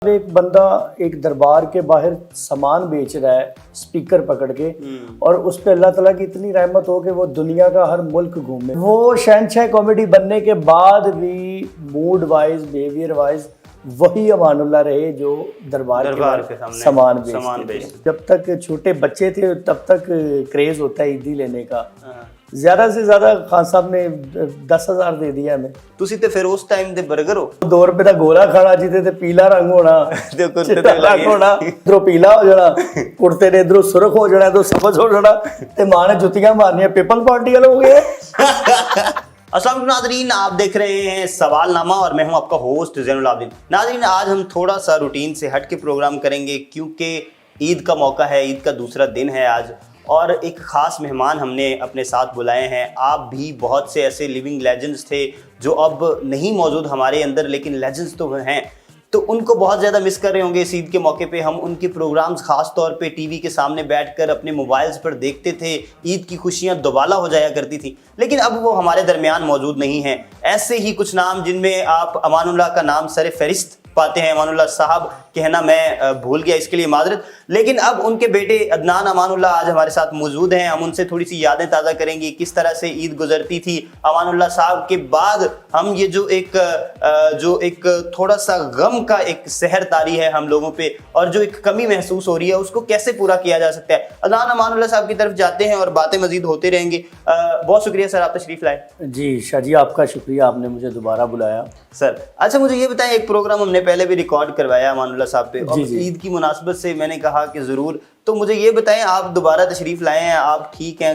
एक बंदा एक दरबार के बाहर सामान बेच रहा है स्पीकर पकड़ के और उस पे अल्लाह ताला की इतनी रहमत हो कि वो दुनिया का हर मुल्क घूमे। वो शहंशाह कॉमेडी बनने के बाद भी मूड वाइज बिहेवियर वाइज वही अमानुल्लाह रहे जो दरबार के सामने सामान बेचते थे। जब तक छोटे बच्चे थे तब तक क्रेज होता है ईदी लेने का। ज्यादा से ज्यादा खान साहब ने 10,000 दे दिया हमें। ਤੁਸੀਂ ਤੇ ਫਿਰ ਉਸ ਟਾਈਮ ਦੇ 버ਗਰ ਹੋ 2 रुपए ਦਾ ਗੋਲਾ ਖਾਣਾ ਜਿਹਦੇ ਤੇ ਪੀਲਾ ਰੰਗ ਹੋਣਾ ਤੇ ਕੁਰਤੇ ਤੇ ਰੰਗ ਹੋਣਾ, ਇਧਰੋਂ ਪੀਲਾ ਹੋ ਜਾਣਾ, ਕੁੜਤੇ ਨੇ ਇਧਰੋਂ ਸੁਰਖ ਹੋ ਜਾਣਾ, ਇਧਰੋਂ ਸਬਜ਼ ਹੋ ਜਾਣਾ ਤੇ ਮਾਂ ਨੇ ਜੁੱਤੀਆਂ ਮਾਰਨੀਆਂ पीपल पार्टी वाले हो गए। अस्सलाम वालेकुम नाज़रीन, आप देख रहे हैं सवालनामा और मैं हूं आपका होस्ट ज़ैनुल आबिदीन। नाज़रीन, आज हम थोड़ा सा रूटीन से हट के प्रोग्राम करेंगे क्योंकि ईद का मौका है, ईद का दूसरा दिन है आज और एक ख़ास मेहमान हमने अपने साथ बुलाए हैं। आप भी बहुत से ऐसे लिविंग लेजेंड्स थे जो अब नहीं मौजूद हमारे अंदर, लेकिन लेजेंड्स तो हैं, तो उनको बहुत ज़्यादा मिस कर रहे होंगे। इस ईद के मौके पे हम उनके प्रोग्राम्स ख़ास तौर पे टीवी के सामने बैठकर अपने मोबाइल्स पर देखते थे। ईद की खुशियाँ दोबाला हो जाया करती थी, लेकिन अब वो हमारे दरमियान मौजूद नहीं हैं। ऐसे ही कुछ नाम जिनमें आप अमानुल्लाह का नाम सर फहरिस्त पाते हैं। अमानुल्लाह साहब कहना मैं भूल गया, इसके लिए माजरत। लेकिन अब उनके बेटे अदनान अमानुल्लाह आज हमारे साथ मौजूद हैं। हम उनसे थोड़ी सी यादें ताज़ा करेंगे, किस तरह से ईद गुजरती थी। अमानुल्लाह साहब के बाद हम ये जो एक थोड़ा सा गम का एक सहर तारी है हम लोगों पे और जो एक कमी महसूस हो रही है उसको कैसे पूरा किया जा सकता है। अदनान अमानुल्लाह साहब की तरफ जाते हैं और बातें मजीद होते रहेंगे। बहुत शुक्रिया सर, आप तशरीफ़ लाए। जी शाह जी, आपका शुक्रिया, आपने मुझे दोबारा बुलाया सर। अच्छा, मुझे ये बताएं, एक प्रोग्राम हमने पहले भी रिकॉर्ड करवाया अमानुल्लाह साहब पे और ईद की मुनासबत से मैंने कहा कि ज़रूर, तो मुझे ये बताएं, आप दोबारा तशरीफ़ लाए हैं, आप ठीक हैं,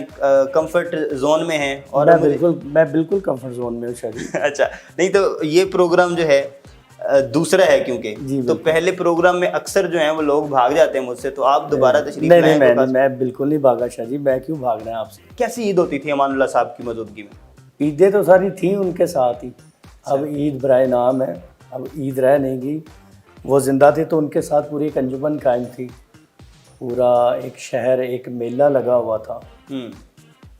कंफर्ट जोन में हैं? और मैं बिल्कुल कंफर्ट जोन में हूँ शाह जी। अच्छा, नहीं तो ये प्रोग्राम जो है दूसरा है क्योंकि तो पहले प्रोग्राम में अक्सर जो है वो लोग भाग जाते हैं मुझसे, तो आप दोबारा तशरीफ़ लाए? नहीं, मैं बिल्कुल नहीं भागा शाह जी, मैं क्यों भागना है आपसे। कैसी ईद होती थी अमानुल्लाह साहब की मौजूदगी में? ईदें तो सारी थी उनके साथ ही। अब ईद बराए नाम है, अब ईद रह नहीं गई। वो जिंदा थे तो उनके साथ पूरी एक अंजुमन कायम थी, पूरा एक शहर, एक मेला लगा हुआ था।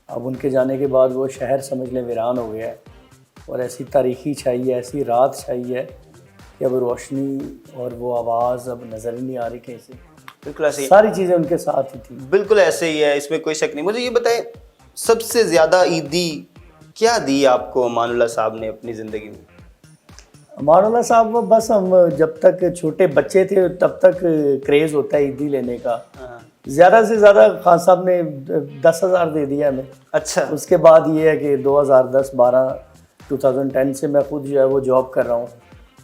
अब उनके जाने के बाद वो शहर समझ लें वीरान हो गया है और ऐसी तारीखी छाई है, ऐसी रात छाई है कि अब रोशनी और वो आवाज़ अब नज़र ही नहीं आ रही कहीं से। बिल्कुल ऐसे ही सारी चीज़ें उनके साथ ही थी। बिल्कुल ऐसे ही है, इसमें कोई शक नहीं। मुझे ये बताएं, सबसे ज़्यादा ईदी क्या दी आपको अमानुल्लाह साहब ने अपनी ज़िंदगी में? अमानुल्लाह साहब वो बस हम जब तक छोटे बच्चे थे तब तक क्रेज़ होता है ईदी लेने का। ज़्यादा से ज़्यादा खान साहब ने 10,000 दे दिया हमें। अच्छा। उसके बाद ये है कि 2010-12 2010 से मैं खुद जो है वो जॉब कर रहा हूँ।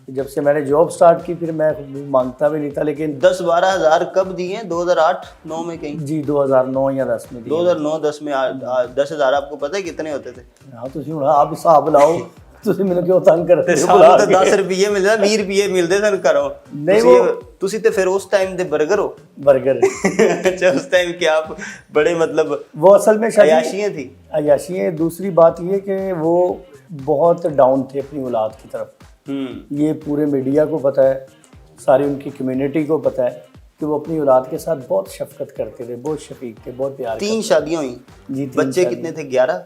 जब से मैंने जॉब स्टार्ट की फिर मैं मांगता भी नहीं था, लेकिन 10-12 हज़ार कब दिए? 2008-9 में कहीं? जी 2009 या 10 में। 2009-10 में 10,000 आपको पता है कितने होते थे? हाँ तुम आप हिसाब लाओ। ਤੁਸੀਂ ਮੈਨੂੰ ਕਿਉਂ ਤੰਗ ਕਰਦੇ ਹੋ? ਸਾਨੂੰ ਤਾਂ 10 ਰੁਪਏ ਮਿਲਦਾ, 20 ਰੁਪਏ ਮਿਲਦੇ ਸਨ ਘਰੋਂ। नहीं ਤੁਸੀਂ ਤੇ ਫਿਰ ਉਸ ਟਾइम ਦੇ 버ਗਰ ਹੋ? बर्गर। अच्छा, उस टाइम के आप बड़े मतलब वो असल में अयाशियाँ थी। अयाशियाँ। दूसरी बात ये कि वो बहुत डाउन थे अपनी औलाद की तरफ। ये पूरे मीडिया को पता है, सारी उनकी कम्युनिटी को पता है कि वो अपनी औलाद के साथ बहुत शफकत करते थे, बहुत शफीक थे, बहुत प्यार। 3 शादियाँ हुई जी। बच्चे कितने थे? 11?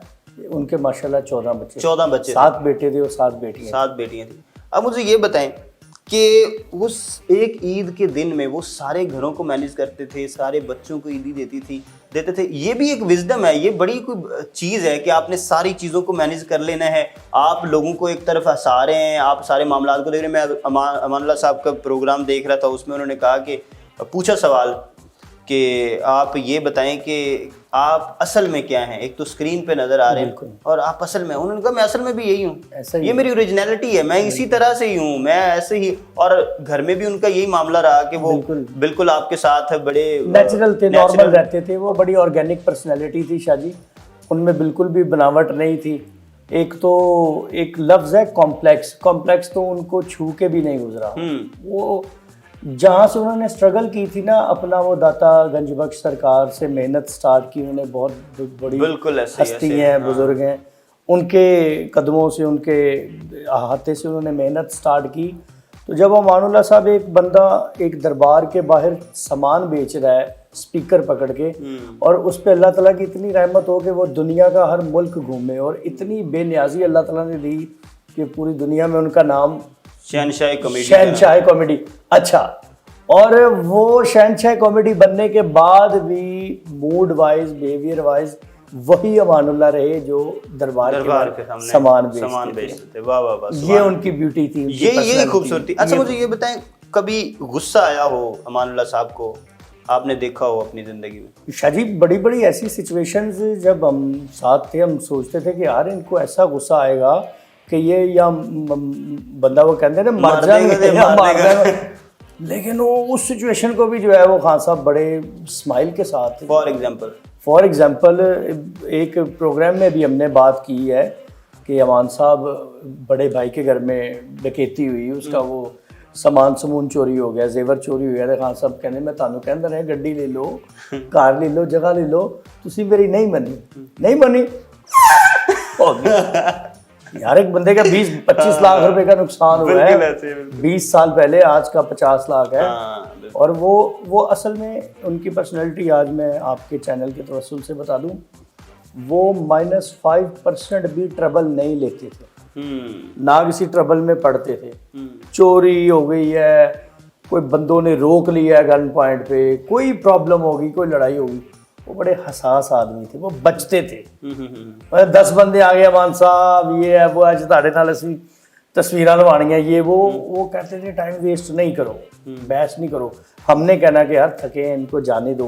उनके माशाल्लाह 14 बच्चे। 14 बच्चे, 7 बेटे थे और 7 बेटियाँ। 7 बेटियाँ थी। अब मुझे ये बताएं कि उस एक ईद के दिन में वो सारे घरों को मैनेज करते थे, सारे बच्चों को ईदी देते थे। ये भी एक विजडम है, ये बड़ी कोई चीज़ है कि आपने सारी चीज़ों को मैनेज कर लेना है। आप लोगों को एक तरफ हंसा रहे हैं, आप सारे मामलात को देख रहे हैं। मैं अमानुल्लाह साहब का प्रोग्राम देख रहा था, उसमें उन्होंने कहा कि पूछा सवाल कि आप ये बताएं कि आप असल में क्या हैं। एक तो स्क्रीन पे नज़र आ रहे हैं और आप असल में, उन्होंने कहा मैं असल में भी यही हूँ, ये मेरी ओरिजिनलिटी है, मैं इसी तरह से ही हूँ, मैं ऐसे ही। और घर में भी उनका यही मामला रहा कि वो बिल्कुल आपके साथ बड़े नेचुरल थे, नॉर्मल रहते थे। वो बड़ी ऑर्गेनिक पर्सनैलिटी थी शाह जी, उनमें बिल्कुल भी बनावट नहीं थी। एक तो एक लफ्ज़ है कॉम्प्लेक्स तो उनको छू के भी नहीं गुजरा। वो जहाँ से उन्होंने स्ट्रगल की थी ना, अपना वो दाता गंजबख्श सरकार से मेहनत स्टार्ट की उन्होंने। बहुत बड़ी हस्ती हैं, बुजुर्ग हैं, उनके कदमों से, उनके अहाते से उन्होंने मेहनत स्टार्ट की। तो जब अमानुल्लाह साहब एक बंदा एक दरबार के बाहर सामान बेच रहा है स्पीकर पकड़ के और उस पर अल्लाह ताला की इतनी रहमत हो कि वो दुनिया का हर मुल्क घूमे और इतनी बेनियाजी अल्लाह ताला ने दी कि पूरी दुनिया में उनका नाम शहनशाह कॉमेडी, शहनशाह कॉमेडी। अच्छा, और वो शहनशाह कॉमेडी बनने के बाद भी मूड वाइज, बिहेवियर वाइज वही अमानुल्लाह रहे जो दरबार के सामने सामान बेचते थे। वाह वाह वाह, ये उनकी ब्यूटी थी, ये खूबसूरती। अच्छा मुझे ये बताएं, कभी गुस्सा आया हो अमानुल्लाह साहब को, आपने देखा हो अपनी जिंदगी में? शाजी बड़ी बड़ी ऐसी सिचुएशंस जब हम साथ थे, हम सोचते थे कि यार इनको ऐसा गुस्सा आएगा कि ये या बंदा वो कहते हैं ना मर जाएंगे, लेकिन वो उस सिचुएशन को भी जो है वो खान साहब बड़े स्माइल के साथ। फॉर एग्जांपल एक प्रोग्राम में भी हमने बात की है कि अमान साहब बड़े भाई के घर में डकैती हुई, उसका वो समान समून चोरी हो गया, जेवर चोरी हो गया, तो खान साहब कहने मैं तानू कहंदा रहा गड्डी ले लो, कार ले लो, जगह ले लो, तुसी मेरी नहीं मनी हो गया। यार एक बंदे का 20-25 लाख रुपए का नुकसान हुआ है 20 साल पहले, आज का 50 लाख है। और वो असल में उनकी पर्सनैलिटी आज मैं आपके चैनल के तवस्सुल से बता दूं, वो -5% भी ट्रबल नहीं लेते थे, ना किसी ट्रबल में पड़ते थे। चोरी हो गई है, कोई बंदों ने रोक लिया है गन पॉइंट पे, कोई प्रॉब्लम होगी, कोई लड़ाई होगी, वो बड़े हसास आदमी थे, वो बचते थे। 10 बंदे आ गए अमान साहब ये है वो है, ताड़े नाल असी तस्वीरां लवानियां ये वो कहते थे टाइम वेस्ट नहीं करो, बहस नहीं करो। हमने कहना कि यार थके हैं इनको जाने दो,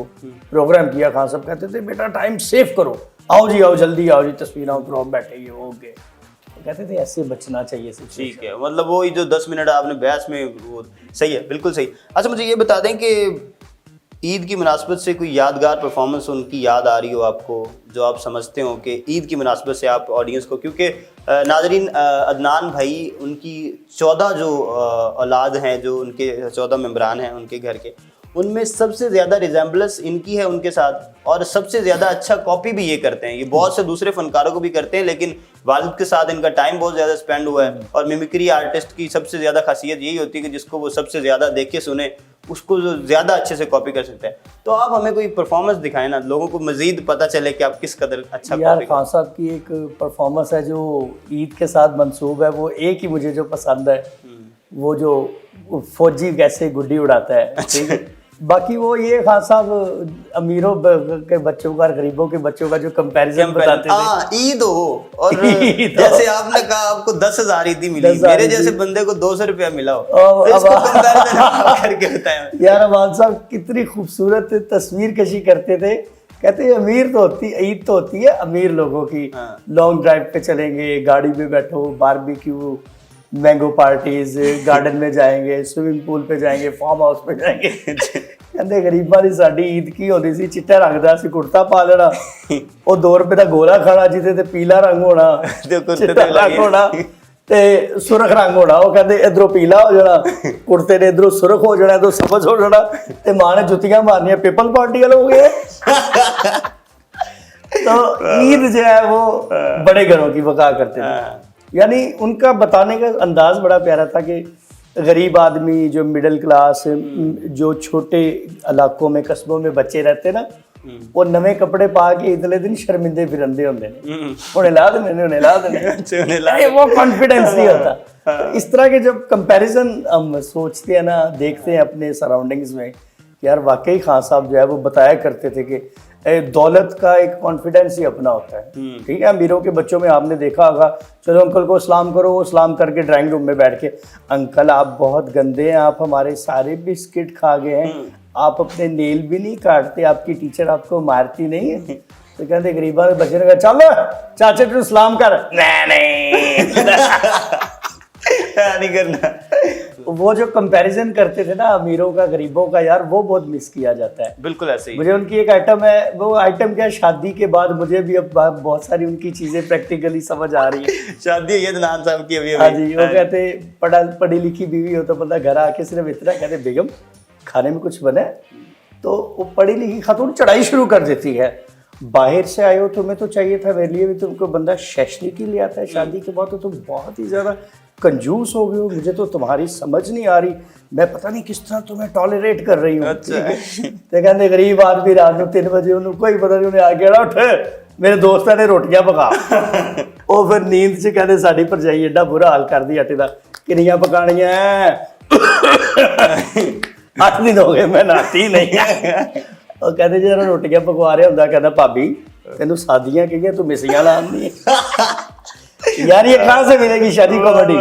प्रोग्राम किया, खान साहब कहते थे बेटा टाइम सेव करो, आओ जी आओ, जल्दी आओ जी, तस्वीरें उतरो, बैठे ये हो गए। कहते थे ऐसे बचना चाहिए। ठीक है, मतलब वो जो 10 मिनट आपने बहस में, वो सही है, बिल्कुल सही। अच्छा मुझे ये बता दें कि ईद की मुनासबत से कोई यादगार परफॉर्मेंस उनकी याद आ रही हो आपको, जो आप समझते हो कि ईद की मुनासबत से आप ऑडियंस को, क्योंकि नाजरीन अदनान भाई उनकी 14 जो औलाद हैं, जो उनके 14 मेंबरान हैं उनके घर के, उनमें सबसे ज़्यादा रिजेंबलेंस इनकी है उनके साथ, और सबसे ज़्यादा अच्छा कॉपी भी ये करते हैं। ये बहुत से दूसरे फनकारों को भी करते हैं, लेकिन वालिद के साथ इनका टाइम बहुत ज़्यादा स्पेंड हुआ है। और मिमिक्री आर्टिस्ट की सबसे ज़्यादा खासियत यही होती है कि जिसको वो सबसे ज़्यादा देखे सुने, उसको जो ज़्यादा अच्छे से कॉपी कर सकते हैं। तो आप हमें कोई परफॉर्मेंस दिखाएं ना, लोगों को मज़ीद पता चले कि आप किस कदर अच्छा यार खान साहब की एक परफॉर्मेंस है जो ईद के साथ मंसूब है, वो एक ही मुझे जो पसंद है, वो जो फौजी कैसे गुड्डी उड़ाता है। ठीक है, बाकी वो ये खान साहब अमीरों के बच्चों का, गरीबों के बच्चों का जो कंपैरिजन बताते थे, ईद हो और जैसे आपने कहा आपको 10,000 ईदी मिली, मेरे जैसे बंदे को 200 रुपया मिला हो, तो इसको कंपैरिजन करके बताएं। यार अमान साहब कितनी खूबसूरत तस्वीर कशी करते थे। कहते हैं अमीर तो होती, ईद तो होती है अमीर लोगों की, लॉन्ग ड्राइव पे चलेंगे, गाड़ी में बैठो, बारबेक्यू, मैंगो पार्टीज, गार्डन में जाएंगे, स्विमिंग पूल पे जाएंगे, फार्म हाउस पे जाएंगे। कहते गरीबां दी साडी ईद की होती सी, चिट्टा रंग दा सी कुर्ता पा लेना, वो 2 रुपए का गोला खाना जिते ते पीला रंग होना, चिट्टा रंग होना ते सुरख रंग होना। वो कहते इधरों पीला हो जाना कुर्ते ने, इधरों सुरख हो जाना, इधरों सब्ज हो जाना, ते मां ने जुतियां मारनियां, पीपल पार्टी वाले हो गए। तो ईद जो है वो बड़े घरों की वक़ा करते थे। यानी उनका बताने का अंदाज बड़ा प्यारा था कि गरीब आदमी, जो मिडिल क्लास, जो छोटे इलाकों में, कस्बों में बच्चे रहते ना, वो नवे कपड़े पा के इतने दिन शर्मिंदे फिरंदे होंगे, उन्हें ला देने, वो कॉन्फिडेंस नहीं होता। इस तरह के जब कंपैरिजन हम सोचते हैं ना, देखते हैं अपने सराउंडिंग्स में, यार वाकई खान साहब जो है वो बताया करते थे कि दौलत का एक कॉन्फिडेंस ही अपना होता है। ठीक है, अमीरों के बच्चों में आपने देखा होगा, चलो अंकल को सलाम करो, वो सलाम करके ड्राइंग रूम में बैठ के, अंकल आप बहुत गंदे हैं, आप हमारे सारे बिस्किट खा गए हैं, आप अपने नेल भी नहीं काटते, आपकी टीचर आपको मारती नहीं है। तो कहते गरीबा के बच्चे ने कहा चलो चाचा तू सलाम कर, नहीं करना। वो जो कंपैरिजन करते थे ना अमीरों का गरीबों का, यार वो बहुत मिस किया जाता है। बिल्कुल ऐसे ही। मुझे उनकी एक आइटम है, वो आइटम क्या है, शादी के बाद मुझे भी अब बहुत सारी उनकी चीजें प्रैक्टिकली समझ आ रही है। शादी है अदनान साहब की अभी। हाँ जी, वो कहते पढ़ी लिखी बीवी हो तो बंदा घर आके सिर्फ इतना कहते बेगम खाने में कुछ बने, तो वो पढ़ी लिखी खातून चढ़ाई शुरू कर देती है, बाहर से आए हो तुम्हें तो चाहिए था मेरे लिए भी तुमको बंदा शैशनी के लिए आता है, शादी के बाद तो तुम बहुत ही ज्यादा कंजूस हो गए हो, मुझे तो तुम्हारी समझ नहीं आ रही, मैं पता नहीं किस तरह तुम्हें टॉलरेट कर रही हूँ। अच्छा। तो कहते गरीब आदमी रात को 3 बजे उन्होंने कोई पता नहीं, उन्हें आगे उठ मेरे दोस्त ने रोटियां पका ਉਹ ਫਿਰ ਨੀਂਦ 'ਚ ਕਹਿੰਦੇ ਸਾਡੀ ਭਰਜਾਈ ਐਡਾ ਬੁਰਾ ਹਾਲ ਕਰਦੀ ਆਟੇ ਦਾ, ਕਿੰਨੀਆਂ ਪਕਾਣੀਆਂ 8 ਦਿਨ ਹੋ ਗਏ ਮੈਂ ਨਾਤੀ ਨਹੀਂ। ਉਹ ਕਹਿੰਦੇ ਜਿਹੜਾ ਰੋਟੀਆਂ ਪਕਵਾ ਰਿਹਾ ਹੁੰਦਾ ਕਹਿੰਦਾ ਭਾਬੀ ਤੈਨੂੰ सादियां कहिए तू मिसियां लानी यार ये कहाँ से मिलेगी शादी कॉमेडी,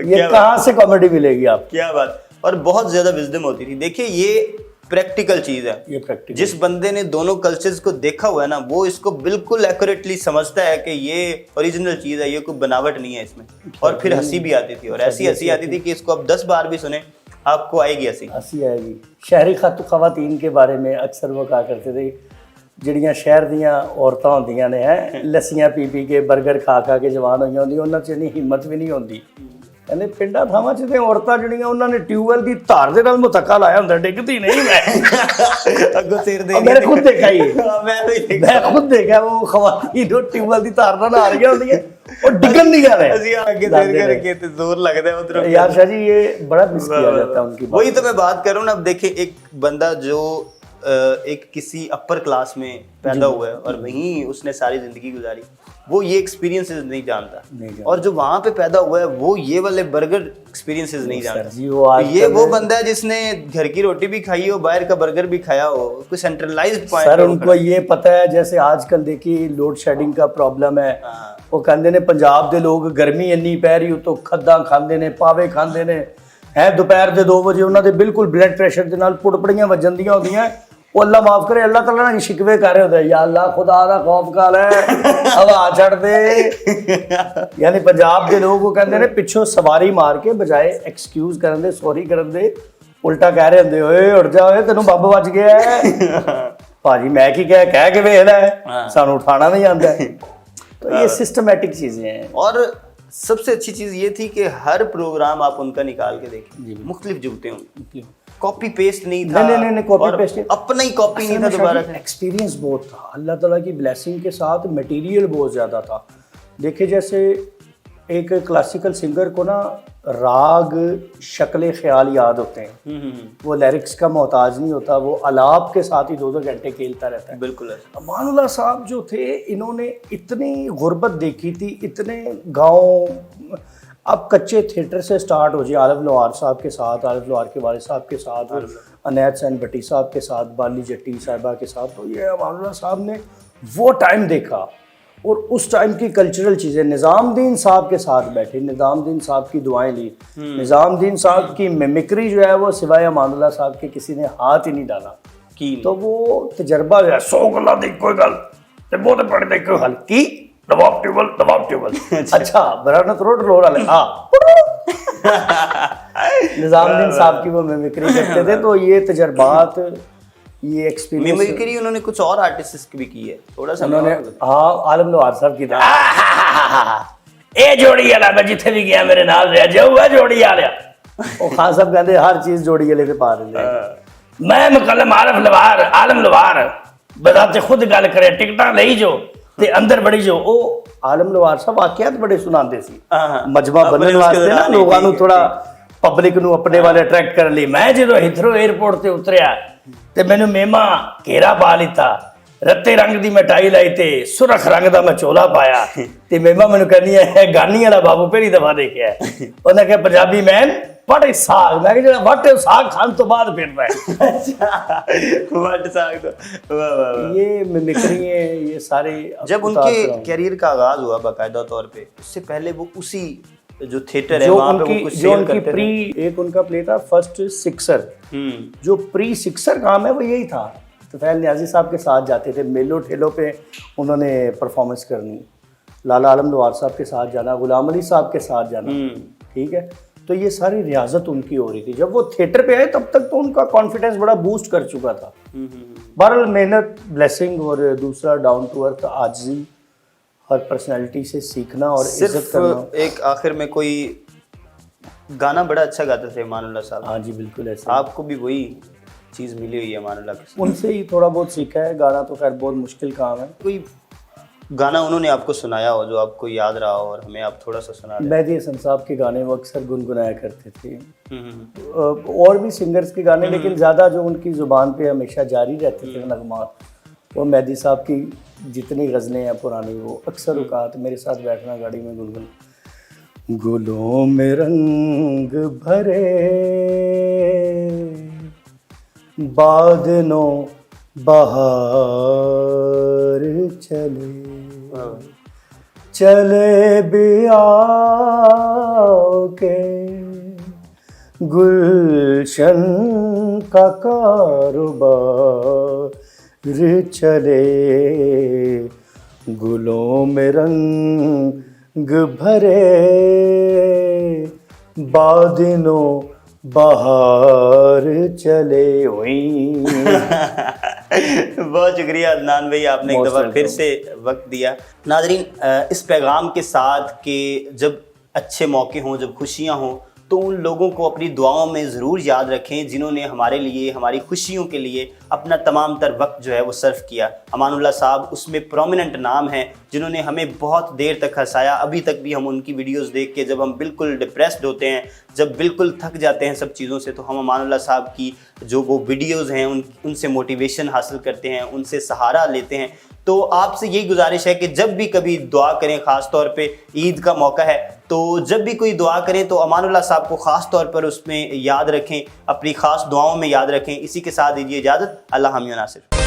ये कहाँ से कॉमेडी मिलेगी आप? क्या बात। और बहुत ज्यादा विजडम होती थी। देखिए ये प्रैक्टिकल चीज है, ये प्रैक्टिकल जिस बंदे ने दोनों कल्चर्स को देखा हुआ है ना वो इसको बिल्कुल एक्यूरेटली समझता है कि ये ओरिजिनल चीज है, ये कोई बनावट नहीं है इसमें। और फिर हंसी भी आती थी, और ऐसी हंसी आती थी कि इसको आप 10 बार भी सुने आपको आएगी हंसी। हंसी आएगी। शहरी खवातीन के बारे में अक्सर वो कहा करते थे ਜਿਹੜੀਆਂ ਸ਼ਹਿਰ ਦੀਆਂ ਔਰਤਾਂ ਹੁੰਦੀਆਂ ਨੇ ਹੈ ਲੱਸੀਆਂ ਪੀ ਪੀ ਕੇ 버ਗਰ ਖਾ ਖਾ ਕੇ ਜਵਾਨ ਹੋਈਆਂ ਹੁੰਦੀਆਂ, ਉਹਨਾਂ 'ਚ ਇੰਨੀ ਹਿੰਮਤ ਵੀ ਨਹੀਂ ਹੁੰਦੀ। ਕਹਿੰਦੇ ਪਿੰਡਾਂ ਥਾਵਾਂ 'ਚ ਤੇ ਔਰਤਾਂ ਜਿਹੜੀਆਂ ਉਹਨਾਂ ਨੇ ਟਿਊਬਵੈਲ ਦੀ ਧਾਰ ਦੇ ਨਾਲ ਮੁਤੱਕਾ ਲਾਇਆ ਹੁੰਦਾ, ਡਿੱਗਦੀ ਨਹੀਂ। ਮੈਂ ਅੱਗੋਂ ਸਿਰ ਦੇ मैंने खुद देखा ही, मैं मैं खुद देखा वो खवातीन जो ट्यूबवेल की तार ਨਾਲ ਆ ਰਹੀਆਂ ਹੁੰਦੀਆਂ और डिगन नहीं आ ਅਸੀਂ ਅੱਗੇ ਸਿਰ ਕਰਕੇ ਤੇ ਜ਼ੋਰ ਲੱਗਦਾ ਹੈ ਉਧਰ। यार शाह जी ये बड़ा मिस किया जाता है उनकी। वही तो मैं बात कर रहा हूँ ना। अब देखिए एक बंदा जो एक किसी अपर क्लास में पैदा हुआ है और वहीं उसने सारी जिंदगी गुजारी, वो ये एक्सपीरियंसेस नहीं जानता। और जो वहां पे पैदा हुआ है वो ये वाले बर्गर एक्सपीरियंसेस नहीं जानता। ये वो बंदा है जिसने घर की रोटी भी खाई हो, बाहर का बर्गर भी खाया हो, कोई सेंट्रलाइज्ड पॉइंट। सर उनको ये पता है, जैसे आजकल देखिए लोड शेडिंग का प्रॉब्लम है, वो कहते ने पंजाब के लोग गर्मी इन्नी पै रही हो तो खद्दा खाते ने, पावे खाते ने है। दोपहर के 2 बजे उन्होंने बिल्कुल ब्लड प्रेशर के नाल पुड़पड़ियां वजन दियां होंदियां। वो अल्लाह माफ करे, अल्लाह तआला ने शिकवे कर रहे होते, या अल्लाह खुदा दा खौफ कर ले हवा छड़ दे। यानी पंजाब के लोग वो कहते ने पिछों सवारी मार के बजाए एक्सक्यूज करन दे, सॉरी करन दे, उल्टा कह रहे होंदे ओए उठ जा, ओए तेनू बंब वज गया है। भाजी मैं की कह के वेख लै, सानू उठाना नहीं आंदा। तो ये सिस्टमैटिक चीजें हैं। और सबसे अच्छी चीज ये थी कि हर प्रोग्राम आप उनका निकाल के देखें, मुख्तलिफ जुगते होंगे, कॉपी पेस्ट नहीं था। नहीं कॉपी पेस्ट अपना ही कॉपी नहीं था दोबारा से। एक्सपीरियंस बहुत था, अल्लाह ताला की ब्लेसिंग के साथ मटेरियल बहुत ज़्यादा था। देखिए जैसे एक क्लासिकल सिंगर को ना राग शक्ल ख्याल याद होते हैं, वो लिरिक्स का मोहताज नहीं होता, वो अलाप के साथ ही 2-2 घंटे खेलता रहता है। बिल्कुल। अमानुल्लाह साहब जो थे, इन्होंने इतनी गुर्बत देखी थी, इतने गाँव। अब कच्चे थिएटर से स्टार्ट हो जाए, आलम लोहार साहब के साथ, आलम लोहार के वालिद साहब के साथ, अनैत सैन भट्टी साहब के साथ, बाली जट्टी साहिबा के साथ, तो ये अमानुल्लाह साहब ने वो टाइम देखा और उस टाइम की कल्चरल चीज़ें। निज़ामुद्दीन साहब के साथ बैठे, निज़ामुद्दीन साहब की दुआएं ली, निज़ामुद्दीन साहब की मिमिक्री जो है वो सिवाय अमानुल्लाह साहब के किसी ने हाथ ही नहीं डाला की। तो वो तजर्बा जो है 100 गल्लां दी कोई गल ते बहुत बड़े दे कोई हल की दबाव ट्यूबल। अच्छा बराना रोड रोड वाले हाँ निज़ामुद्दीन साहब की वो मिमिक्री करते थे। तो ये तजर्बात, ये एक्सपीरियंस, मिमिक्री उन्होंने कुछ और आर्टिस्ट की भी की है थोड़ा सा। उन्होंने हाँ आलम लोहार साहब की था ए जोड़ी वाला, मैं जिथे भी गया मेरे नाल रह जाऊगा जोड़ी आ रहा। वो खान साहब कहते हर चीज जोड़ी वाले पे पा रहे हैं। मैं मुकल्लम आलम लोहार बजाते खुद गल करे, टिकटा ले जो ते अंदर बड़ी जो। ओ आलम लोहार साहब वाकयात बड़े सुनाते सी, मजमा बनने वास्ते ना लोगों को थोड़ा पब्लिक ਨੂੰ अपने वाले अट्रैक्ट करने ਲਈ। मैं जो हिथरो एयरपोर्ट ਤੇ ਉਤਰਿਆ ਤੇ ਮੈਨੂੰ ਮੇਮਾ ਘੇਰਾ ਪਾ ਲਿੱਤਾ, ਰੱਤੇ ਰੰਗ ਦੀ ਮਿਠਾਈ ਲਾਈ ਤੇ ਸੁਰਖ ਰੰਗ ਦਾ ਮੈਂ ਚੋਲਾ ਪਾਇਆ ਤੇ ਮੇਮਾ ਮੈਨੂੰ ਕਹਿੰਦੀ ਹੈ ਗਾਨੀ ਵਾਲਾ ਬਾਬੂ ਪਹਿਲੀ ਦਫਾ ਦੇਖਿਆ। ਉਹਨੇ ਕਿਹਾ ਪੰਜਾਬੀ ਮੈਨ ਬੜੇ ਸਾਗ। ਮੈਂ ਕਿਹਾ ਜਿਹੜਾ ਵੱਟ ਸਾਗ ਖਾਣ ਤੋਂ ਬਾਅਦ ਫਿਰਦਾ ਹੈ। अच्छा वट साग तो वाह वाह वाह। ये मिमिक्री है, ये सारे जब उनके करियर का आगाज हुआ बाकायदा तौर पे, उससे पहले वो उसी जो थिएटर है वहाँ पे वो कुछ सेल करते थे। एक उनका प्ले था फर्स्ट सिक्सर, जो प्री सिक्सर काम है वो यही था। तो फैल न्याजी साहब के साथ जाते थे, मेलों ठेलों पे उन्होंने परफॉर्मेंस करनी, लाला आलम लोहार साहब के साथ जाना, गुलाम अली साहब के साथ जाना, ठीक है। तो ये सारी रियाजत उनकी हो रही थी। जब वो थिएटर पे आए तब तक तो उनका कॉन्फिडेंस बड़ा बूस्ट कर चुका था। बहरहाल मेहनत, ब्लेसिंग और दूसरा डाउन टू अर्थ, आजिज़ी, हर पर्सनैलिटी से सीखना और इज्जत करना। एक आखिर में कोई गाना बड़ा अच्छा गाते थे अमानुल्लाह साहब। हाँ जी बिल्कुल ऐसे। आपको भी वही चीज़ मिली हुई है अमानुल्लाह के? उनसे ही थोड़ा बहुत सीखा है। गाना तो खैर बहुत मुश्किल काम है। कोई गाना उन्होंने आपको सुनाया हो जो आपको याद रहा हो और हमें आप थोड़ा सा सुना दें? मेहदी हसन साहब के गाने वो अक्सर गुनगुनाया करते थे। और भी सिंगर्स के गाने, लेकिन ज़्यादा जो उनकी ज़ुबान पे हमेशा जारी रहते थे नगमात, वो मेहदी साहब की जितनी गज़लें हैं पुरानी, वो अक्सर औकात मेरे साथ बैठना गाड़ी में गुनगुन, गुलों में रंग भरे बादलों बहार चले, चले भी आके गुलशन का कारोबार चले, गुलों में रंग भरे बादलों बहार चले हुई। बहुत शुक्रिया अदनान भाई, आपने एक दफ़ा फिर से वक्त दिया। नाज़रीन, इस पैगाम के साथ कि जब अच्छे मौके हों, जब खुशियां हों, तो उन लोगों को अपनी दुआओं में ज़रूर याद रखें जिन्होंने हमारे लिए, हमारी खुशियों के लिए अपना तमाम तर वक्त जो है वो सर्व किया। अमानुल्लाह साहब उसमें प्रोमिनेंट नाम हैं जिन्होंने हमें बहुत देर तक हंसाया। अभी तक भी हम उनकी वीडियोस देख के जब हम बिल्कुल डिप्रेस्ड होते हैं, जब बिल्कुल थक जाते हैं सब चीज़ों से, तो हम अमानुल्लाह साहब की जो वो वीडियोज़ हैं उनसे मोटिवेशन हासिल करते हैं, उनसे सहारा लेते हैं। तो आपसे यही गुजारिश है कि जब भी कभी दुआ करें, ख़ास तौर पे ईद का मौका है, तो जब भी कोई दुआ करें तो अमानुल्लाह साहब को ख़ास तौर पर उसमें याद रखें, अपनी ख़ास दुआओं में याद रखें। इसी के साथ दीजिए इजाज़त। अल्लाह हामी नासिर।